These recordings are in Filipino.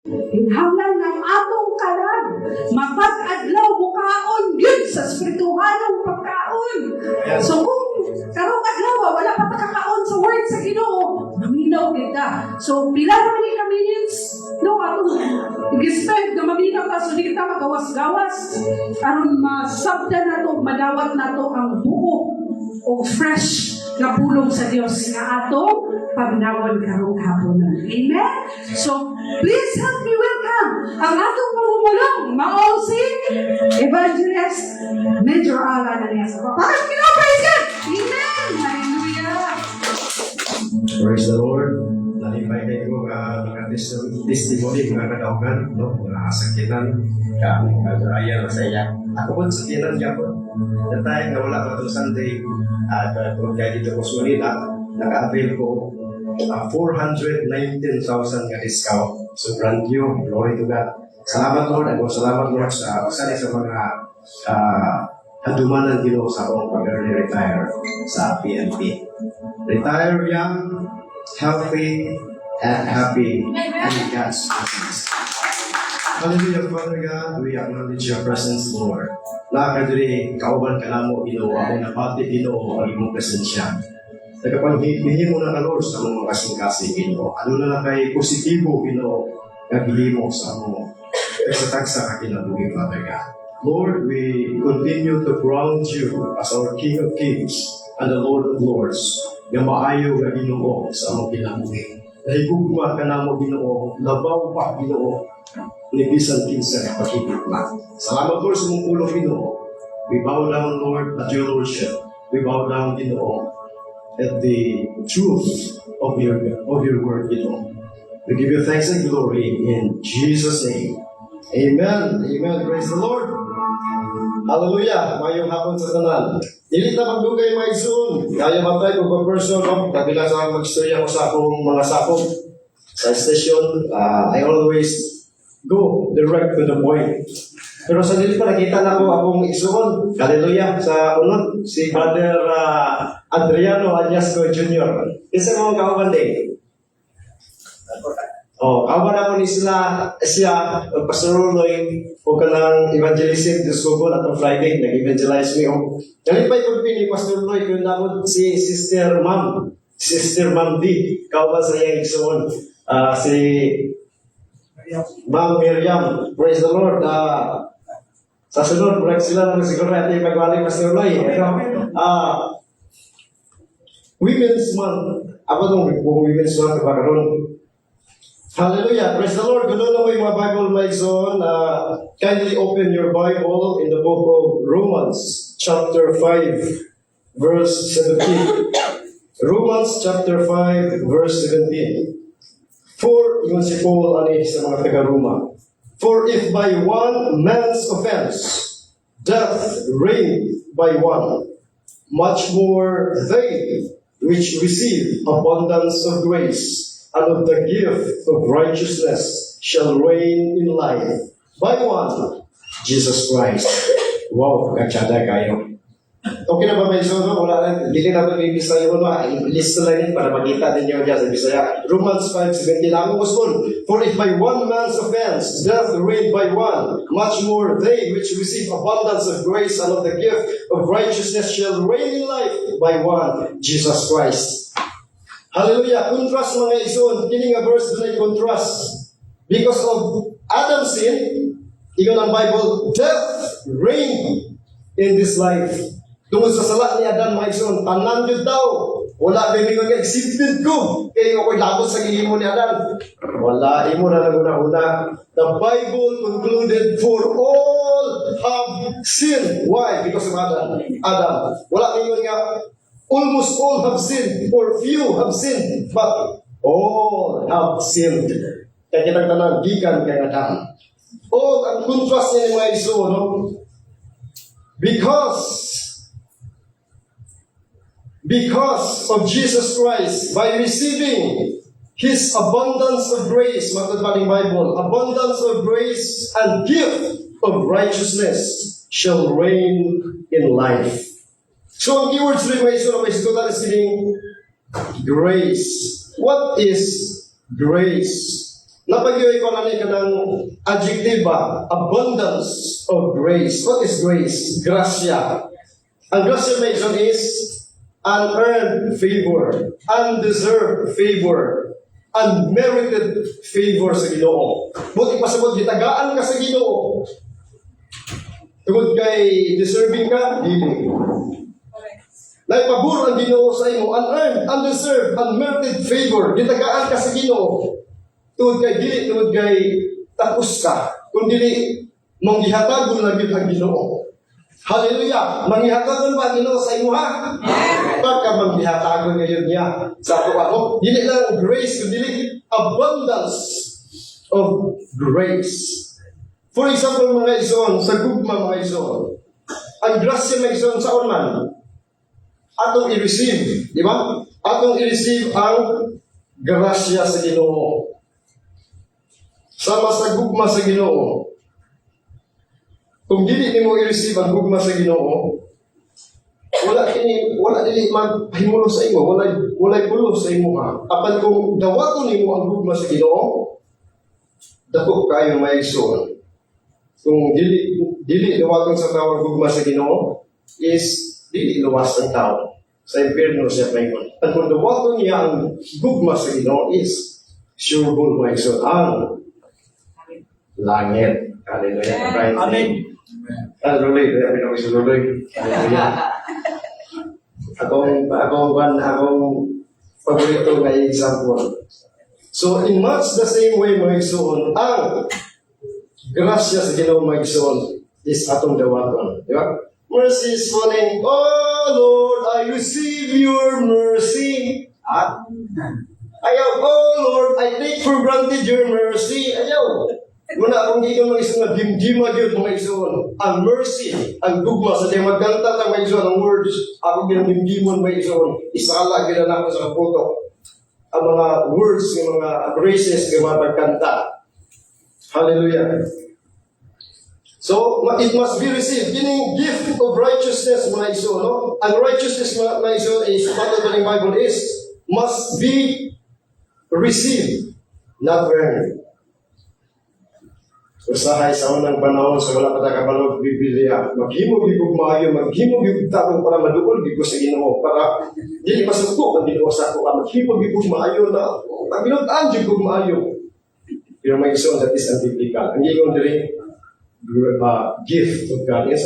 Hinahanglan ng atong kalag, matag adlaw bukaon gyud sa espirituhanong pagkaon. So kung karong adlaw wala pa kakaon sa word sa Ginoo, maminaw kita. So pila naman ni ka minutes no atong i-spend na maminaw ta so di kita magawas-gawas aron masabdan nato, madawat nato ang buo o fresh na pulong sa Dios nga atong pagnawan karong hapon. Amen? So, please help me welcome ang atong mamumulong, maong si Evangelist Major Alan Anesa. Parang praise God! Amen! Hallelujah! Praise the Lord. Nalipay kayo mga testimony, mga kadaugan, no? Mga sakitan, kagaya na sa iya. Ako po sakitan niya po. Natay na wala pa itong Sunday, at kung kaya dito po sa Manila, naka-avail ko 419,000 nga discount. So, brand new. Glory to God. Salamat Lord. Ako salamat Lord sa mga haduman ng Ginoo sa akong pag-early retire sa PNP. Retire young, healthy, and happy, and in God's presence. Hallelujah, Father God, we acknowledge your presence, Lord. Nakakadiri, kauban ka na mo, Ginoo, ako napati, Ginoo, ang imong presensya. Nagkapanghihin mo na ka, Lord, sa mga kasing-kasing, Ginoo. Ano na lang kay positibo, Ginoo, naghihin mo sa mo. Tagsa-tagsa ka kinabuhi, Father God. Lord, we continue to ground you as our King of Kings and the Lord of Lords, nga maayo nga Ginoo sa among kinabuhi. Nahigugma ka na mo, Ginoo, labaw pa, Ginoo, ni bisan kinsa nga pag-ibig na. Salamat, Lord, sa mong ulo, Ginoo. We bow down, Lord, at your Lordship. We bow down, Ginoo, at the truth of your word, Ginoo. We give you thanks and glory in Jesus' name. Amen. Amen. Praise the Lord. Hallelujah. Mayong hapon sa tanan. Dili na magdugay may soon. Kaya matay ko per person, no? Kabila sa mag-istorya ko sa akong mga sakop sa station. I always go direct to the point. Pero sa dili pa nakita na ko akong isuon. Hallelujah. Sa unod, si Brother Adriano Añasco Jr. Isa mga kauban din. Kawan ako ni siya, Pastor Roy, o kanang evangelism, Diyos ko po, atong Friday, nag-evangelize me. Kalipay ko ni Pastor Roy, kung dapat si Sister Ma'am D, kawan sa iyang isuon. Si Ma'am Miriam, praise the Lord. Sa sunod, break sila naman siguro natin magwali Pastor Roy. Women's Month, ako itong Women's Month kapagaroon. Hallelujah. Praise the Lord. Good morning, mga Bible Maison. Kindly open your Bible in the book of Romans, chapter 5, verse 17. Romans, chapter 5, verse 17. For, yun si Paul, sa mga taga-Roma. For if by one man's offense, death reigned by one, much more they which receive abundance of grace and of the gift of righteousness shall reign in life by one, Jesus Christ. Wow, kagtsada kayo. Okay na ba may sono? Wala lang. Dili na ba may Bisaya ko na? List na lang para makita ninyo dyan sa Bisaya. Romans 5:17 lang ang gusto. For if by one man's offense, death reigned by one, much more they which receive abundance of grace and of the gift of righteousness shall reign in life by one, Jesus Christ. Hallelujah. Contrast mga ison. Kining a verse na contrast. Because of Adam's sin, iyon ang Bible, death reigned in this life. Tungkol sa sala ni Adam mga ison, tanan yun daw. Wala, baby ko accepted ko. Kaya ako'y labot sa gihimo ni Adam. Wala, imo na lang una-una. The Bible concluded, for all have sinned. Why? Because of Adam. Wala kayo nga, almost all have sinned, or few have sinned, but all have sinned. Kaya kitang tanan, gikan kay Adam. Ang contrast niya ni mga iso, no? Because of Jesus Christ, by receiving His abundance of grace, matataling Bible, abundance of grace and gift of righteousness shall reign in life. So ang keywords rin may iso na may total is grace. What is grace? Napag-iway ko na ka ng adjective ba? Abundance of grace. What is grace? Gracia. Ang gracia mention is unearned favor, undeserved favor, unmerited favor sa Ginoo. Buti pasabot, gitagaan ka sa Ginoo. Tungod kay deserving ka, dili. Naipabor ang Ginoo sa imo, unearned, undeserved, unmerited favor. Gitagaan ka sa Ginoo. Tungod kay dili, tungod kay tapos ka. Kung dili, manggihatagon lang yun ang Ginoo. Hallelujah! Manghihatagon ba ang Ginoo sa imo ha? Pagka manghihatagon ngayon niya sa ato ako, dili lang grace, kung dili abundance of grace. For example, mga ison, sa gugma mga ison, ang grasya mga ison sa man, atong i-receive, di ba? Atong i-receive ang grasya sa Ginoo. Sama sa gugma sa Ginoo. Kung dili nimo i-receive ang gugma sa Ginoo, wala dili maghimulo sa imo, wala pulo sa imo ha. Apan kung dawaton nimo ang gugma sa Ginoo, dako kayo may ison. Kung dili dawaton sa tao ang gugma sa Ginoo, is dili luwas ang tao. Sa impyerno siya paingon. At kung dawaton niya ang gugma sa Ginoo, is sure may ison ang langit. Hallelujah. Right. Amen. Hallelujah. Hallelujah. Akong paborito nga example. So, in much the same way, mga igsoon, ang grasya sa Ginoo, mga igsoon, is atong dawaton. Di ba? Mercy is falling. Oh, Lord, I receive your mercy. At ayaw, oh, Lord, I take for granted your mercy. Ayaw. Muna akong gigon mga isang dimdima yun mga ison. Ang mercy, ang dugma sa diya magkanta ng mga ison, ang words, akong ginamdimdimon mga ison. Isala ginanako sa puto. Ang mga words, yung mga graces, yung mga pagkanta. Hallelujah. So, it must be received. Meaning, gift of righteousness mga ison. No? Ang righteousness mga ison is, part of the Bible is, must be received, not earned. Usahay sa unang panahon sa wala pa nakabalog Biblia, maghimo gid maayo, maghimo gid tapon para maduol gid ko sa Ginoo para dili masugpo ang Ginoo sa ako, maghimo gid maayo na paginutan gid maayo. Pero may ison that is unbiblical. Ang ingon diri gift of God is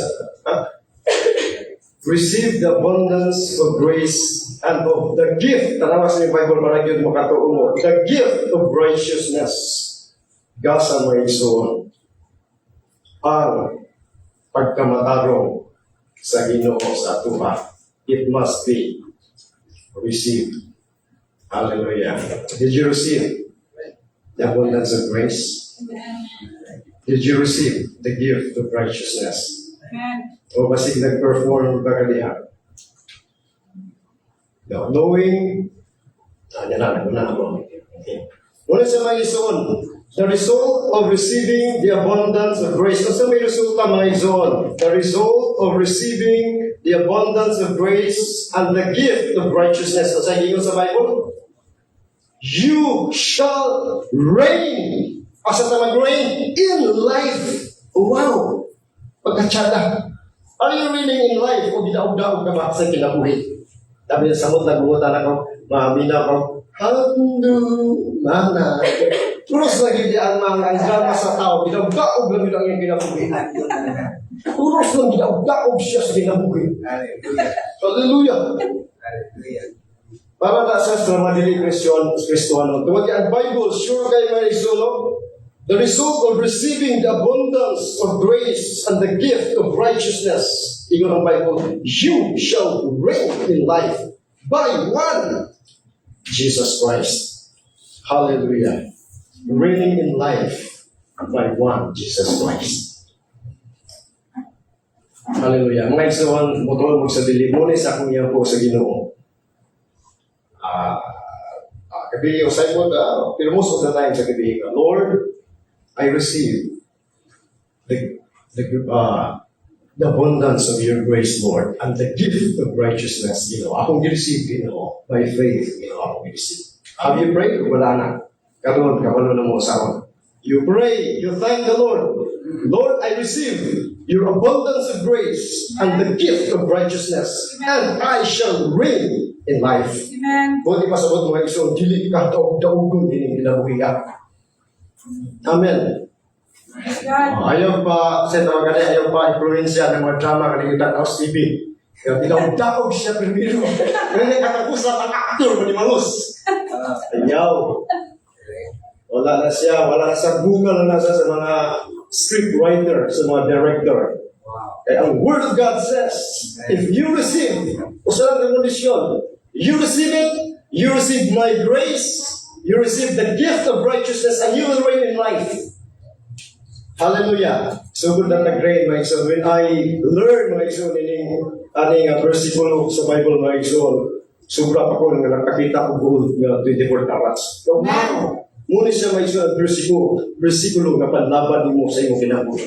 receive the abundance of grace and of the gift. Tanawa sa Bible para gyud makatuo mo. The gift of righteousness. Gasa may ison ang pagkamatarong sa Ginoo sa atuha. It must be received. Hallelujah. Did you receive the abundance of grace? Did you receive the gift of righteousness? O basig nag-perform ba kaniya? No, knowing, okay. Muna sa mga ison, the result of receiving the abundance of grace. Kasi may resulta mga ison. The result of receiving the abundance of grace and the gift of righteousness. Kasi hingon sa Bible, you shall reign. Asa ta mag-reign? In life. Wow! Pagkatsada. Are you reigning in life? O gidaog-daog ka ba sa kinabuhi? Sabi sa samot, nagungutan ako, mahamina ko, hando, mana. Puros lagi di ang mga drama sa tao, gidaog-daog lang yun ang iyong kinabuhi. Puros lang gidaog-daog siya sa kinabuhi. Hallelujah! Para na sa madili Kristuano. Tungkol ang Bible, sure kayo may isulo. The result of receiving the abundance of grace and the gift of righteousness, ingon ang Bible, you shall reign in life by one, Jesus Christ. Hallelujah. Reigning in life by one, Jesus Christ. Hallelujah. Mga igsoon, mutol mo sa dilimunin sa akong iyan po sa Ginoo. Kabihin ko sa imo, pero most of the time sa kabihin ka, Lord, I receive the abundance of your grace, Lord, and the gift of righteousness, Akong gi-receive, by faith, akong gi-receive. Have you prayed? Wala na. karon kabalo na mo sa you pray, you thank the Lord. Lord, I receive your abundance of grace and the gift of righteousness, and I shall reign in life. Amen. Kung di pasabot mga iso, dili ka daog-daogon din kinabuhiya. Amen. God. Ayaw pa, sa tawag ka ayaw pa influensya ng mga drama kalimutan ng TV. Kaya tinawag siya primero. Ngayon katapusan ang aktor ni Mangus. Ayaw. Wala na siya sa Google na siya sa mga script writer, sa mga director. Kaya ang Word of God says, if you receive, usalang ng kondisyon, you receive it, you receive my grace, you receive the gift of righteousness, and you will reign in life. Hallelujah. So good na nag-reign, mga igsoon. When I learn, mga igsoon, aning versikulo sa Bible, mga igsoon, sobra pa ko nang nakakita ko buod nga 24 carats. So, wow! Muna siya may isang versikulo nga panlaban mo sa iyong kinabuhi.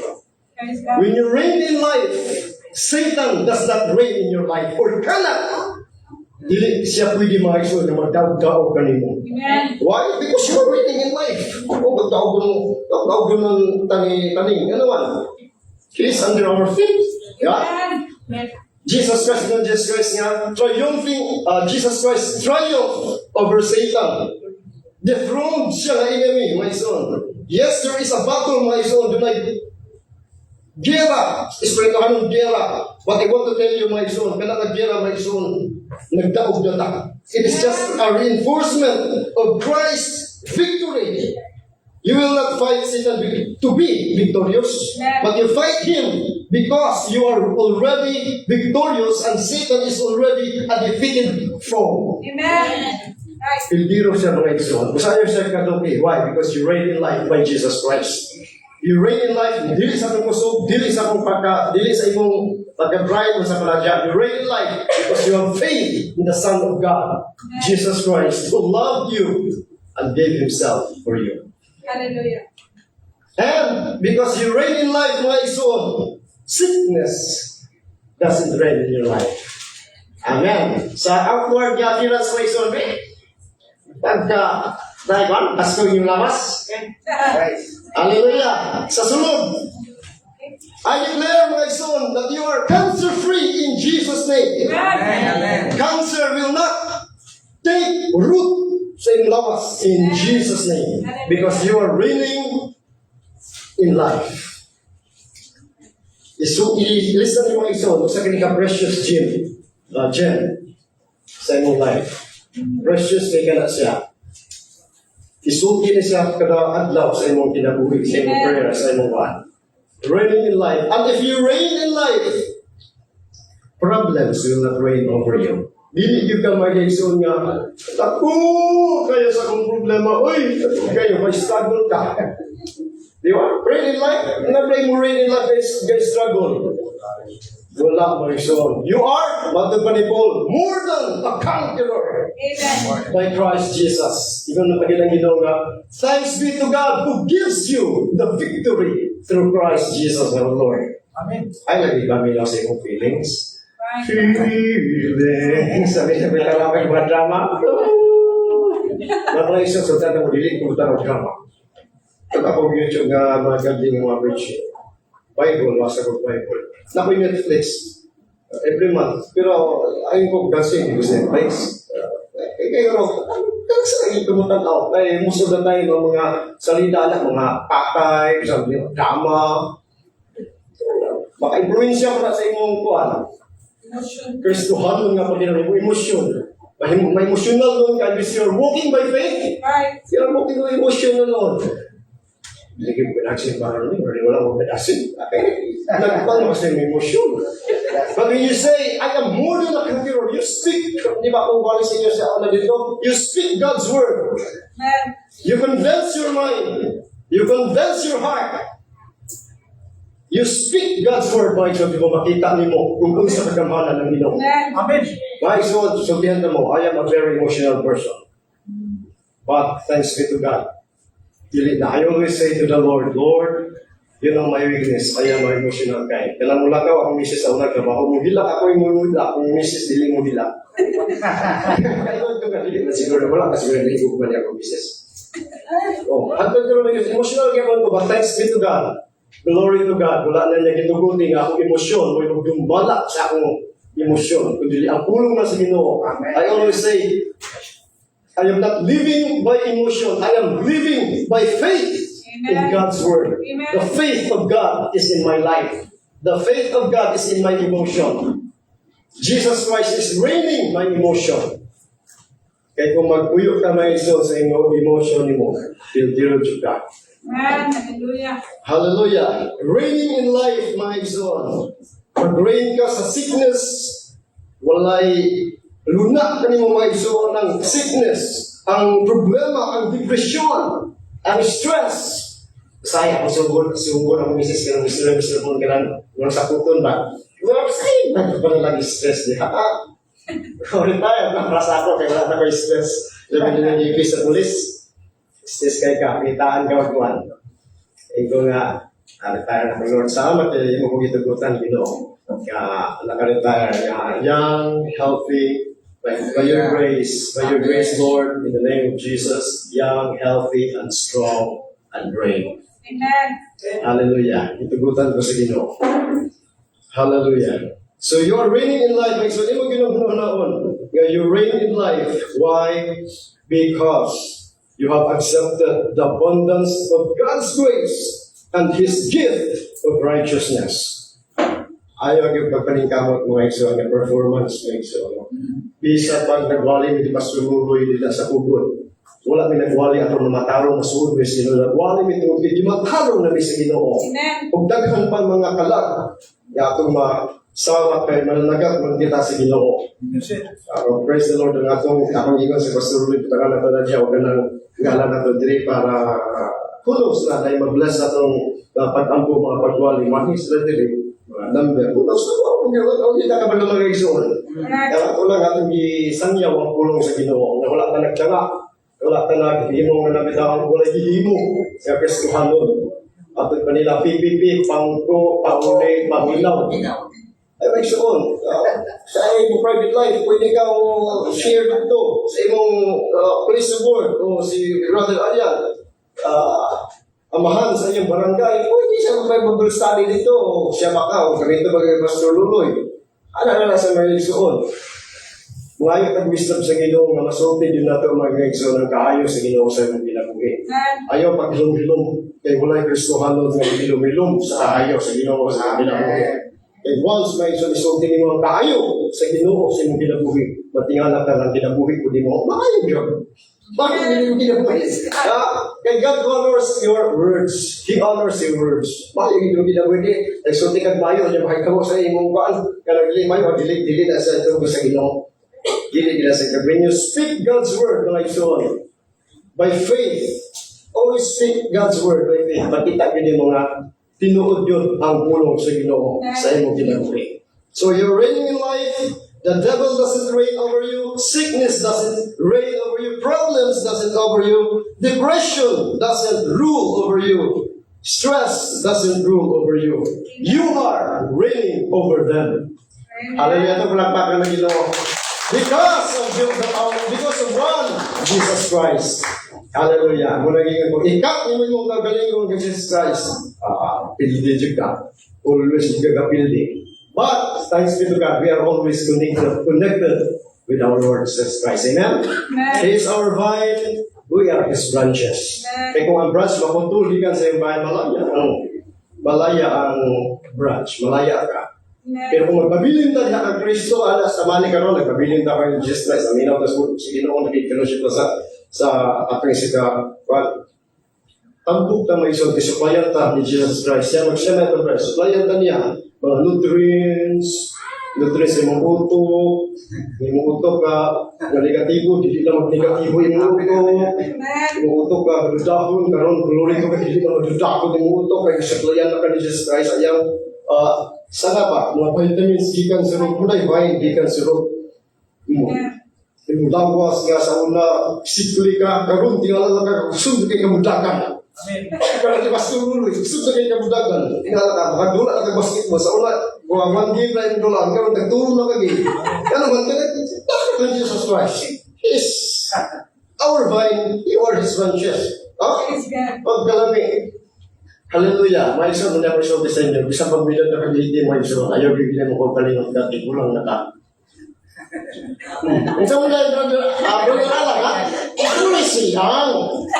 Praise God. When you reign in life, Satan does not reign in your life or cannot. Dili siya pwede mga iso na magdaog-daog ka nimo. Amen. Why? Because you are reigning in life. O magdaog ng taning. Ano man? It is under our feet. Yeah? Amen. Jesus Christ nga, triumphing, Jesus Christ triumphed over Satan. Dethroned siya na enemy, my son. Yes, there is a battle, my son. Dunay gera, espirituhan ng gera. But I want to tell you, my son, kaya nag-gera, my son, nagdaog na ta. It is just a reinforcement of Christ's victory. You will not fight Satan to be victorious, but you fight him because you are already victorious and Satan is already a defeated foe. Amen. Right. Pildiro siya mga igsoon. Masayo siya kadupi. Why? Because you reign in life by Jesus Christ. You reign in life, dili sa akong kusog, dili sa imong pagka-bright o sa paladya. You reign in life because you have faith in the Son of God, Jesus Christ, who loved you and gave Himself for you. Hallelujah. And because you reign in life, mga igsoon, sickness doesn't reign in your life. Amen. Sa outward appearance, mga igsoon, pagka, dahil Pasko yung lawas. Hallelujah. Sa sunod, I declare, my son, that you are cancer-free in Jesus' name. Amen. Cancer will not take root sa iyong lawas in Jesus' name. Because you are reigning in life. Listen mo, mga son, sa kinika-precious gem sa iyong life. Precious kay ka na siya. Isugi na siya kada adlaw sa imong kinabuhi, sa imong prayer, sa imong one. Reigning in life. And if you reign in life, problems will not reign over you. Dili yung ka mag-igsoon nga, ako, kaya sa akong problema, oy, kayo, may struggle ka. Di ba? Reign in life, na-pray mo reign in life, guys, struggle. Wala mo igsoon. You are, Mother Panipol, more than a conqueror. Amen. By Christ Jesus. Ikaw na pagilang nga, thanks be to God who gives you the victory through Christ Jesus our Lord. Amen. Ay, lagi kami lang sa iyong feelings. Right. Feelings. Sabi sa mga mga drama. Mga isang sultan na mo dilig kung ng drama. Pag ako YouTube nga mga ganding mga preaching. Bible, wasa ko Bible. Naku yung Netflix. Every month. Pero ayun ko dancing ko sa Netflix. Kaya sa ito mo tanaw, kaya most of the time ang mga salita na mga patay, sabi niyo, drama. Maka-influensya mo na sa imong kuhan. Kristohan nga pag mo emosyon. May emotional nun ka, because you're walking by faith. Right. You're walking by emotional nun. Lagi ko pinagsin ba rin, wala mo pinasin. Nagpang mo sa emosyon. But when you say, I am more than a conqueror, you speak, di ba kung bali sa inyo sa ano dito? You speak God's word. Amen. You convince your mind. You convince your heart. You speak God's word, mga ito, di ba makita niyo kung kung sa kagamanan ng Ginoo. Amen. Amen. Mga ito, sabihan mo, I am a very emotional person. But thanks be to God. I always say to the Lord, Lord, you know my weakness. I am an emotional guy. Kailan mo lang ako, misis sa unang trabaho. Kung hilak ako yung mulula, kung misis, dili mo hilak. Kailan ito ka, dili na siguro. Wala ka siguro, dili ko ba niya ako misis. Oh, hantod ko rin yung emotional kaya ko ba, thanks be to God. Glory to God. Wala na niya ginuguti nga akong emosyon. May magdumbala sa akong emosyon. Kundi ang pulong na sa Ginoo. I always say, I am not living by emotion. I am living by faith in God's Word. The faith of God is in my life. The faith of God is in my emotion. Jesus Christ is reigning my emotion. Kaya kung magpuyo ka may iso sa emotion ni mo, dilo ka. Amen. Hallelujah. Hallelujah. Reigning in life, my son. Pag-reign ka sa sickness, walay luna ka ni mo mga iso ng sickness, ang problema, ang depression, ang stress. Saya, sugod ang misis ka ng mister mo ka lang, walang sakuton ba? Well, say, bakit pa lagi stress niya? Ulit tayo, naprasa ako, kaya wala na ko stress. Sabi nyo ng GP sa pulis, stress kayo ka, kitaan ka magkuhan. Ito nga, retire na Lord, salamat eh, yung mga gitugutan, naka-retire, young, healthy, by your grace, Lord, in the name of Jesus, young, healthy, and strong, and brave. Amen. Hallelujah. Itugutan ko sa Ginoo. Hallelujah. So you are reigning in life. So you reign in life. Why? Because you have accepted the abundance of God's grace and His gift of righteousness. Ayaw yung pagpaningkamot mo sa performance mo sa bisa pag nagwali mo di ba sumuloy nila sa kubod. Wala may nagwali ato na matarong masuod mo sila. Nagwali mo itong di matarong na sa Ginoo. Kung daghan pa mga kalag, atong sawat kay mananagat man kita sa Ginoo. Praise the Lord. Ang akong ingon sa Pastor Rudy putagan nato na diya o ganang ngalan nato diri para kulos na dahil mag-bless atong pag-ampo mga pagwali. Mahis na diri. Number. Kulos na ako. Hindi na ka ba naman reason? Kaya ito lang atong isangyaw ang pulong sa Ginoo. Wala ka nagtyaga. Wala ka naghihimong na nabitawang wala hihimo. Kaya Kristuhan nun. At pa nila PPP, pangko, pauli, paminaw. Ay, may suon. Sa iyong private life, pwede kang share dito sa iyong police board o si Brother Ayan. Amahan sa iyong barangay, pwede siya mag-Bible study dito. Siya baka, o ganito bagay Pastor Luloy. Ano na sa may suon? Ngayon nag-wisdom sa Ginoo nga masulti din nato mag-exo ng kaayo sa Ginoo sa imong ginabuhi. Ayaw paghilom-hilom kay walay Kristohan nga hilom-hilom sa kaayo sa Ginoo sa imong ginabuhi. And once may isulti nimo ang kaayo sa Ginoo sa imong ginabuhi, matingala ka ng ginabuhi ko di mo maayo gyud. Bakit hindi mo ginabuhi? Kay God honors your words. He honors your words. Maayo yung ginabuhi. Nagsulti kag maayo niya makikamo sa imong paan. Kanang mayo dili na sa ito sa Ginoo. When you speak God's word, like so on, by faith, always speak God's word by faith. Makita ko yung mga tinuod yun ang pulong sa Ginoo sa imong ginabuhi. So you're reigning in life. The devil doesn't reign over you. Sickness doesn't reign over you. Problems doesn't over you. Depression doesn't rule over you. Stress doesn't rule over you. You are reigning over them. Hallelujah. Ito palakpakan ng Ginoo. Because of one, Jesus Christ. Hallelujah. Muna gingan ko, ikat mo yung gagaling ko ng Jesus Christ. Pildi juga. Always juga pildi. But, thanks be to God, we are always connected with our Lord Jesus Christ. Amen? He is our vine, we are His branches. Kaya kung ang branch makutulikan sa iyong vine, malaya ang branch, malaya ka. Pero kung magpabilin tayo kang Kristo, sa mani ka ron, nagpabilin tayo kang Jesus Christ. Aminaw, tapos sige na kung nagkikinoship na sa ating sika. Tampuk ta may isang tisuplayan ta ni Jesus Christ. Siya magsiya na ito, suplayan ta niya. Mga nutrients yung mga utok ka, na negatibo, hindi na mag-negatibo yung utok ka, dudahon, karon glory ko ka, hindi na mag-dudahon yung utok, kaya suplayan na ka ni Jesus Christ. Ayang, sana ba, mga vitamins, gikan sirop mo na yung gikan sirop mo. Yung langwas nga sa una, sikli ka, karoon, tingala lang ka, sunod kay kamudakan. Kalau di pastor dulu, sunod kay kamudakan. Tingala ka, magdula na ka-basketball. Sa una, one game na yung dolan, karoon, nagtulong na kagi. Ano man, bakit ang Jesus Christ? our vine, you are His branches. Oh? Praise God. Pagkalami. Hallelujah. May isa mo never show sa inyo. Isang pagbilad na kagiti mo iso. Ayaw bibigyan mo ko kalingot dati. Kulang na ka. Isang mo na, brother Alan, ha? Ikulis siyang.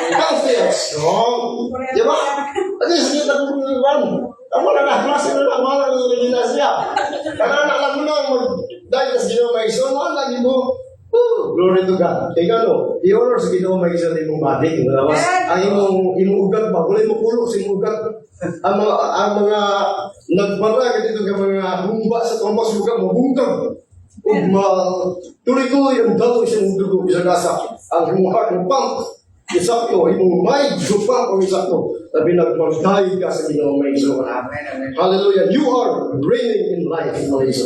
Healthy and strong. Di ba? At least, hindi na kumuliwan. Ang mga nakaklase na lang, mga nagigina siya. Kaya alam mo na, dahil sa Ginoo may iso, lagi mo, glory to God. Kaya ano, i-honor sa Ginoo may iso na imong body. Ang imong ugat ba? Wala mo kulok sa imong ugat. Ang mga nagbarag dito ng mga humba sa tumbas ugat, mabungkag. Tuloy-tuloy ang dalo isang dugo, isang asa. Ang imong heart, ang pump. Isakto, imong mind, supang ang isakto. Sabi nagmagdahil ka sa Ginoo may iso. Hallelujah. You are reigning in life, mga iso.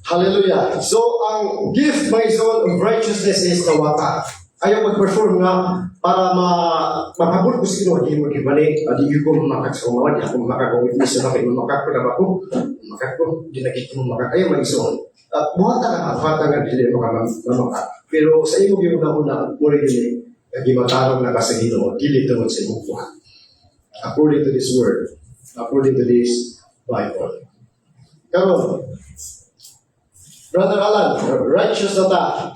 Hallelujah. So, ang gift, my son, of righteousness is tawata. Ayaw mag-perform nga para mapabul ko sa Ginoo. Hindi mo kibalik. Hindi ko mamakat sa umawan. Hindi ako makakawitness na kayo. Mamakat ko na ba ko? Mamakat ko. Hindi nakita mo mamakat. Ayaw, my son. At buhat ka fata nga dili mo ka mamakat. Pero sa iyo yung una, muli dili. Nagimatarong na ka sa Ginoo. Dili tungod sa imong buhat. According to this word. According to this Bible. Karon, Brother Alan, righteous na ta.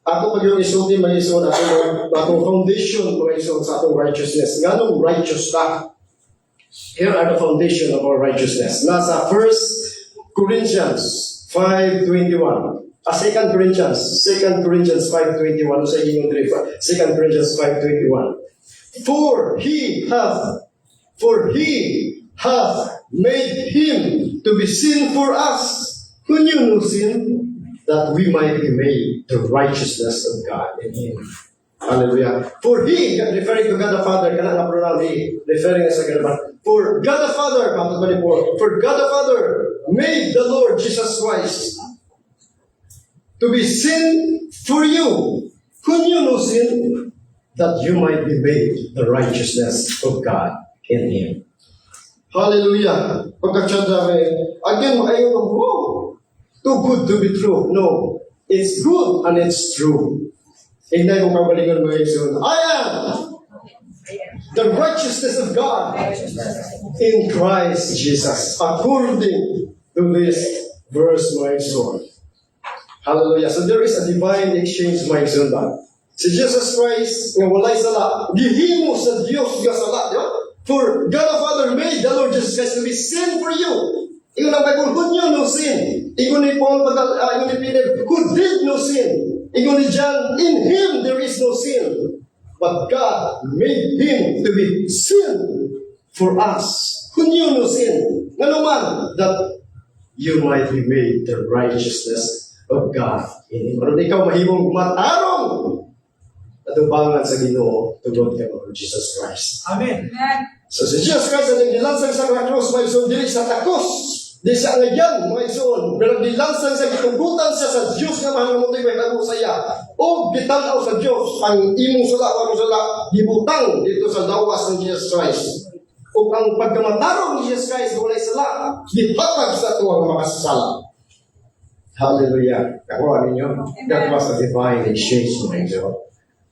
Ako pag yung isulti, mga ison, atong foundation, mga ison, sa atong righteousness. Nganong righteous ta? Here are the foundation of our righteousness. Nasa 1 Corinthians 5:21. 2 Corinthians 5:21. Sa inyong 2 Corinthians 5:21. For he hath made him to be sin for us, who knew no sin, that we might be made the righteousness of God in Him. Hallelujah. For He, referring to God the Father, kana nga pronoun He, referring sa God the Father. For God the Father, for God the Father made the Lord Jesus Christ to be sin for you, who knew no sin, that you might be made the righteousness of God in Him. Hallelujah. Pagka-chat namin, again, ayaw ko, wow, too good to be true. No. It's good and it's true. Hindi mo kabalingan mga isun. I am the righteousness of God in Christ Jesus. According to this verse, my son. Hallelujah. So there is a divine exchange, my son. Si Jesus Christ, nga walay sala, gihimo sa Diyos nga sala. Di ba? For God the Father made the Lord Jesus Christ to be sin for you. Ingon ang Bible, who knew no sin? Ingon ni Paul, ingon ni Peter, who did no sin? Ingon ni John, in Him there is no sin. But God made Him to be sin for us, who knew no sin. Nga naman, that you might be made the righteousness of God in Him. Pero ikaw mahimong matarong atubangan sa Ginoo tungod kay Lord Jesus Christ. Amen. So si Jesus Christ ang nagdilansang sa krus, may isun, dili sa takos. Di siya ngayang, mga isun. Pero dilansang sa gitugutan siya sa Diyos nga mahal na motoy may tago sa iya. O gitanaw sa Diyos, ang imong sala, warong sala, gibutang dito sa dawas ng Jesus Christ. O ang pagkamatarong ni Jesus Christ, walay sala, gipatag sa tuwang makasasala. Hallelujah. Nakuha ninyo? That was a divine exchange, mga isun.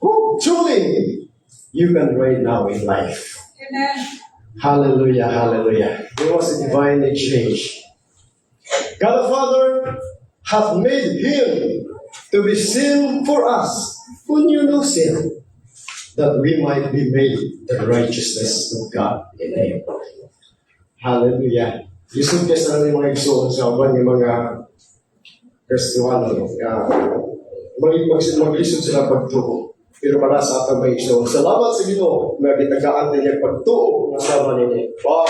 Oh, truly, you can reign now in life. Amen. Hallelujah, hallelujah. There was a divine exchange. God the Father hath made Him to be sin for us, who knew no sin, that we might be made the righteousness of God in Him. Hallelujah. Isod ka sa mga igsoon sa uban ng mga Kristiyano, maglisod sila pagtuo. Pero para sa atang may igsoon, salamat sa Ginoo na gitagaan niya pagtuo ng sama niya. Wow!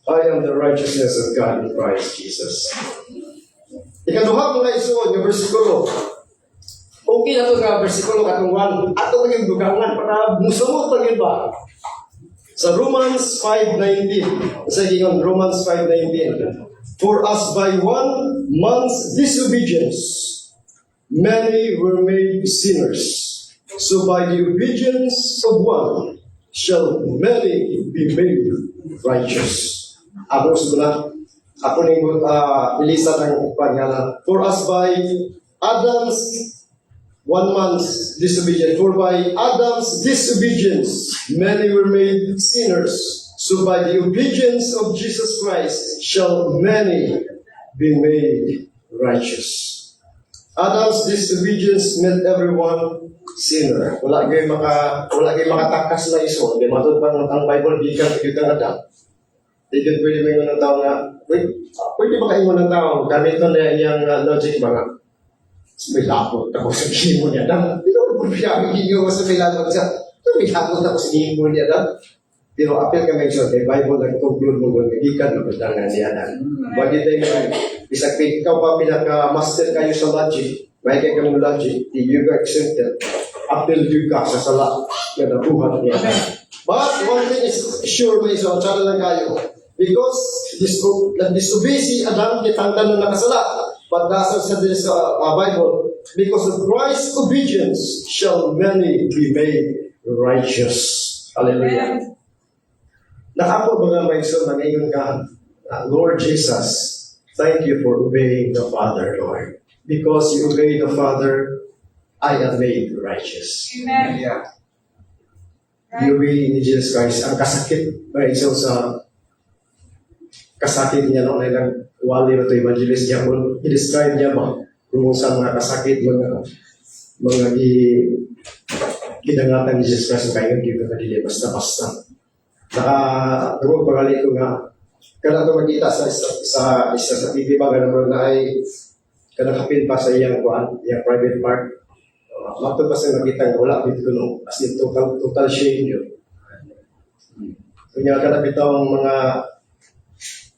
I am the righteousness of God in Christ Jesus. Ikaduha mga igsoon, yung versikulo. Okay na ito nga versikulo katong 1. Ato ko yung dugangan para musamot pa yun ba? Sa Romans 5:19. Sa ingon, Romans 5:19. For as by one man's disobedience, many were made sinners. So by the obedience of one shall many be made righteous. Ako sila, ako ning ilisa ng pangalan. For as by Adam's one man's disobedience. For by Adam's disobedience, many were made sinners. So by the obedience of Jesus Christ shall many be made righteous. Adam's disobedience made everyone sinner. Wala kayo makatakas na iso. Di matod pa ang Bible, di ka ang Adam. Di ka pwede mo yung tao nga, pwede ba kayo ng tao, ganito na yung logic mga, may lapot ako sa gimo niya, Adam. Pero kung pinamigin ko sa may lapot siya, may lapot ako sa gimo niya, Adam. Pero apel ka mention, the Bible nag-conclude mo kung nagikan na padangan niya, Adam. Bagay tayo nga, isang ikaw pa pinaka-master kayo sa logic, may kayo kang logic, you got exempted. Apel you ka sa sala na nabuhat niya. But one thing is sure, may isang tsara lang kayo. Because nag-disobey si Adam, kitangtan na nakasala. But nasa sa Bible, because of Christ's obedience shall many be made righteous. Hallelujah. Nakako mga maigsoon na ngayon ka, Lord Jesus, thank you for obeying the Father, Lord. Because you obey the Father, I am made righteous. Amen. Yeah. You obey ni Jesus Christ. Ang kasakit, maigsoon sa kasakit niya, no? Na nagwali na ito, evangelist niya, kung i-describe niya ba kung sa mga kasakit, mga ginangatan ni Jesus Christ, kaya hindi ko madili, basta-basta. Naka-tungkol pangali ko nga, kaya ito magkita sa TV ba, gano'n na ay kanakapin pa sa iyang private park. Matod pa sa magkita nga, wala, dito ko no, as in total shame yun. Kanya kanapit ang mga,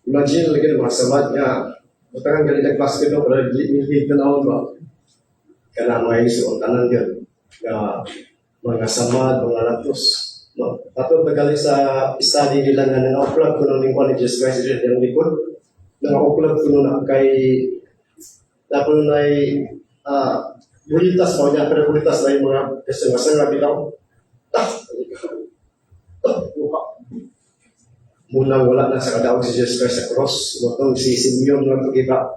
imagine lagi mga samad nga, matangan galing na class ko no, pero hindi na ako ba? Kaya mga iso, tanan yun, na mga samad, mga latos. No, ato pagaling sa study nila nga na-upload ko ng lingkod ni Jesus Christ yung likod. Na-upload ko na kay tapos na bulitas mo niya, pero bulitas na yung mga kasang nga bitaw. Muna wala na sa kadaog si Jesus Christ sa cross. Motong si Simeon na pag-iba.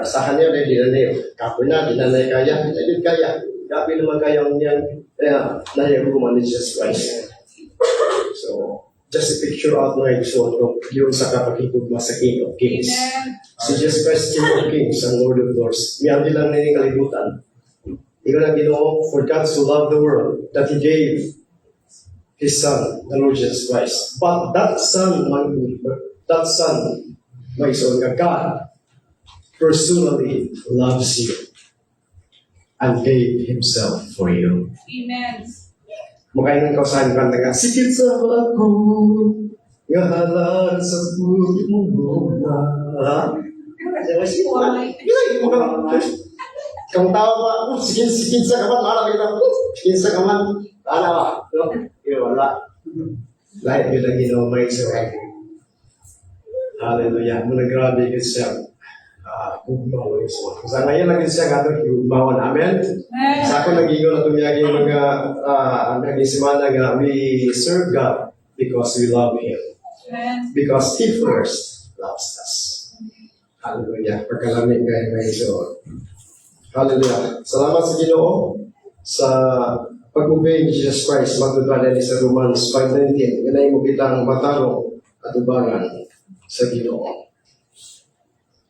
Kasahan niya na, di na niya. Kapoy na, di na niya kaya. Di na kaya. Gabi naman kayang niyan. Kaya, nahiyaguman ni Jesus Christ. So, just a picture out mo yung gusto ko yun sa kapakitugma sa King of Kings. Si Jesus Christ, King of Kings, and Lord of Lords. May hindi lang na kalibutan. Ikaw na Ginoo, for God so loved the world that He gave His Son, the Lord Jesus Christ. But that Son, my son, God, personally loves you and gave Himself for you. Amen. Makaingan ka sa kanta nga, sikit sa ako, nga halan sa puti mong buha. Kung tawa ba ako, sikit sa kaman, mahala kita, sikit sa kaman, ano ba? Wala. Lahit yun ang ginamay sa hallelujah. Muna grabe yun siya. Ugmaw yung suwa. Sa ngayon lang siya nga ito, ugmawan. Amen? Sa ako nag-igo na tumiyagi yung mga nag-isimana nga, we serve God because we love Him. Because He first loves us. Hallelujah. Pagkalamig kayo ngayon. So, hallelujah. Salamat sa Ginoo sa pag-obey ni Jesus Christ. Magdudala ni sa Romans 5:19. Ganay mo kitang matarong at ubangan sa Ginoo.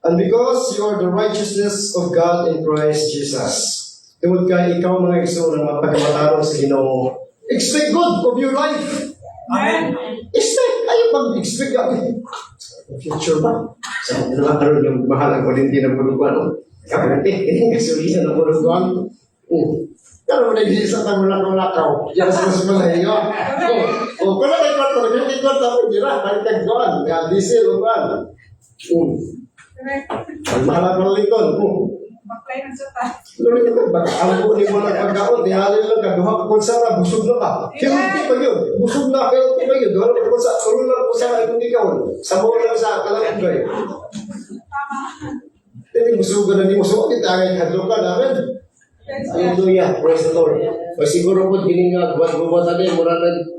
And because you are the righteousness of God in Christ Jesus, tungod kay ikaw mga igsoon na mapagmatarong sa Ginoo, expect good of your life. Amen. Expect, ayaw pag-expect ka. Future ba? Sa mga naman yung mahal ang kulinti ng bulugan. Kapag hindi kasulina ng bulugan. Pero mo nag-isip sa tanong lakaw. Yan sa mas malayo. Kung na kayo kwarto, hindi kwarto, hindi na. Baliktag doon. Diesel o ba? Ang mahal ang lingkod. Baklay ng sata. Lord, ang bunin mo lang pagkaon, dihalin lang ka, duha ka kunsara, busog na ka. Healthy pa yun. Busog na, healthy pa yun. Duha ka kunsara, tulong lang kunsara, kung ikaw. Sabaw lang sa kalangin ko yun. Hindi, busugan na ni mo. So, kita ang hadlo ka namin. Hallelujah. Praise the Lord. O siguro po, gininga, buwan-buwan na mura na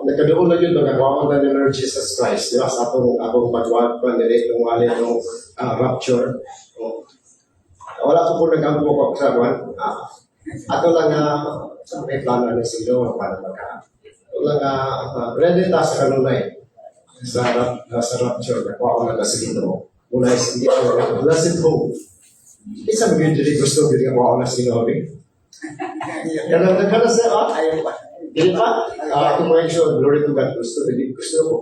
nagkadoon na yun, nagkakawakan na ni Lord Jesus Christ. Diba? Sa akong pagwag pa, nilitong wali ng rapture. Wala ko po nag-ampo ko sa buwan. Ato lang nga, may plano na sila, para magka. Ato lang nga, ready ta sa kanunay. Sa rapture, nakuha ko na kasi dito. Muna is, hindi ako, blessed hope. Isa mo yun, hindi gusto, hindi ako na sinabi. Yan ang nagkala sa, ayaw pa. Hindi pa? Connection, glory to God, gusto ko.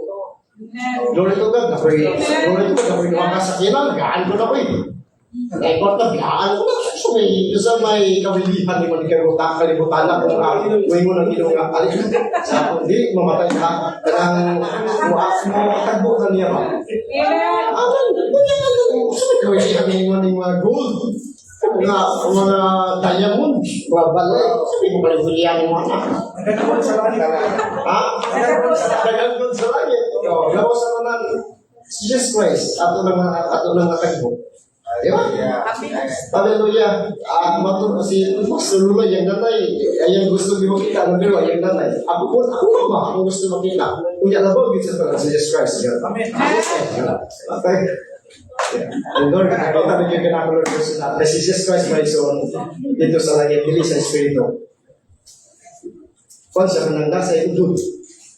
Glory to God, ako'y nakasakinan, gaan ko na ko eh. Ekot na, gaan ko na. So may kabilihan ni kalibutan na kung may mo nang ginunga. Sa hindi, mamatay ka. Kanang buwas mo, tagbo ka niya ba? Gusto mo gawin siya ng mga gold. Mga diamond, mga balay. Sabi mo pala hulihan mo na. Nagkakabot sa langit. Ha? Nagkakabot sa langit. Lawas ako ng Jesus Christ. Ato ng matagbo. Di ba? Hallelujah. Si Pastor Lula, yung nanay, yung gusto mo makita, yung nanay. Ako ba? Ako gusto makita. Kung yan na ba, sa Jesus Christ. Amen. Okay. And Lord, nakita na yung kinakulog ko sa na si Jesus Christ, my son, dito sa langit, hindi sa Espiritu. Kung siya nang nasa idud,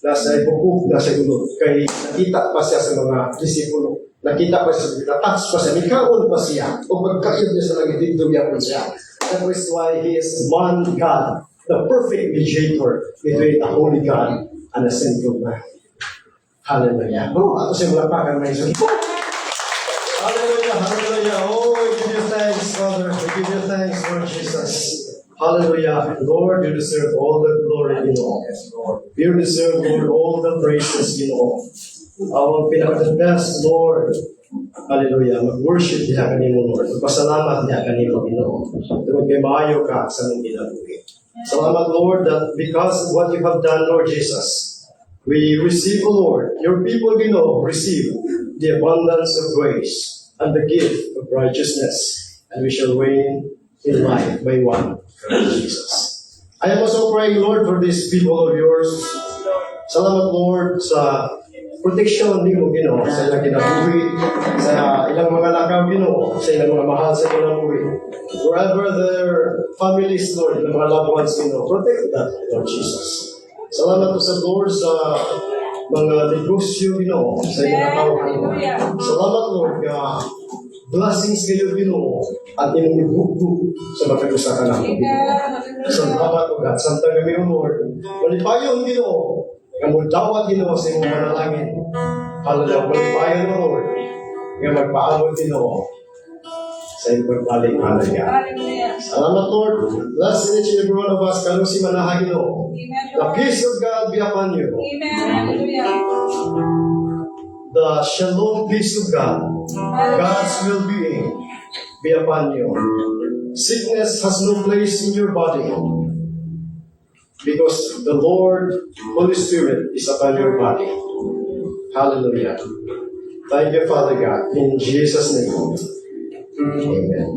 nasa ibukog, nasa idud, kaya nakita pa siya sa mga disipulo. Nakita pa siya, natouch pa siya, nikaon pa siya, o magkaib niya sa langit, dito niya pa siya. That is why He is one God, the perfect mediator between the Holy God and the sinful man. Hallelujah. Ako siya malapakan, my son. Hallelujah, hallelujah. Oh, we give you thanks, Father. We give you thanks, Lord Jesus. Hallelujah. Lord, you deserve all the glory, you know. You deserve, Lord, all the praises, you know. Our pinaka-best, Lord. Hallelujah. Mag-worship niya kanino, Lord. Magpasalamat niya kanino, Ginoo. Tungkol kay maayo ka sa mong ginabuhi. Salamat, Lord, that because of what you have done, Lord Jesus, we receive, Lord, your people, Ginoo, receive the abundance of grace and the gift of righteousness, and we shall reign in life by one, Jesus. I am also praying, Lord, for these people of yours. Salamat, Lord, sa protection ni mo, Ginoo, sa ilang kinabuhi, sa ilang mga lakaw, Ginoo, sa ilang mga mahal sa kinabuhi. Wherever their families, Lord, ilang mga loved ones, Ginoo, protect that, Lord Jesus. Salamat po sa Lord sa mga negosyo, Ginoo, sa ilang nakawan. Salamat, Lord, ka blessings kayo, Ginoo, at inyong ibugbo sa matagusa ka namin. Salamat, O God. Santa kami, O Lord. Malipayon, Ginoo. Ang dawat, Ginoo, sa iyong manalangin. Hallelujah. Malipayon, O Lord. Nga magpaabot, Ginoo, sa iyong pagbalik, Hallelujah. Salamat, Lord. Bless each and every one of us. Kalong si Manaha, Ginoo. The peace of God be upon you. The shalom peace of God, God's well-being, be upon you. Sickness has no place in your body because the Lord, Holy Spirit, is upon your body. Hallelujah. Thank you, Father God. In Jesus' name. Amen.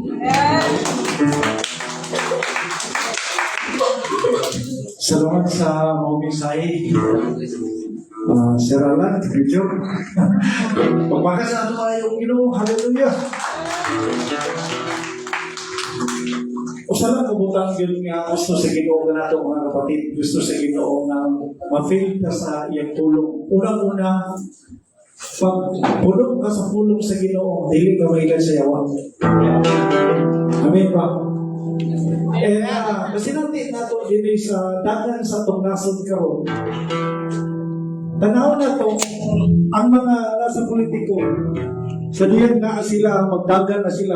Salamat sa mga mensahe. Sir Alan, good job. Pagpakasama yung Ginoo, hallelujah. O sana kabutang yun nga gusto sa Ginoo na nato mga kapatid, gusto sa Ginoo na ma-feel ka sa iyang tulong. Unang-una, pag pulong ka sa pulong sa Ginoo, dili ka may sayawan. Amen ba? Kasi natin nato din sa dagan sa itong nasod karon. Tanaw na to, ang mga nasa politiko, sa diyan na sila, magdagan na sila.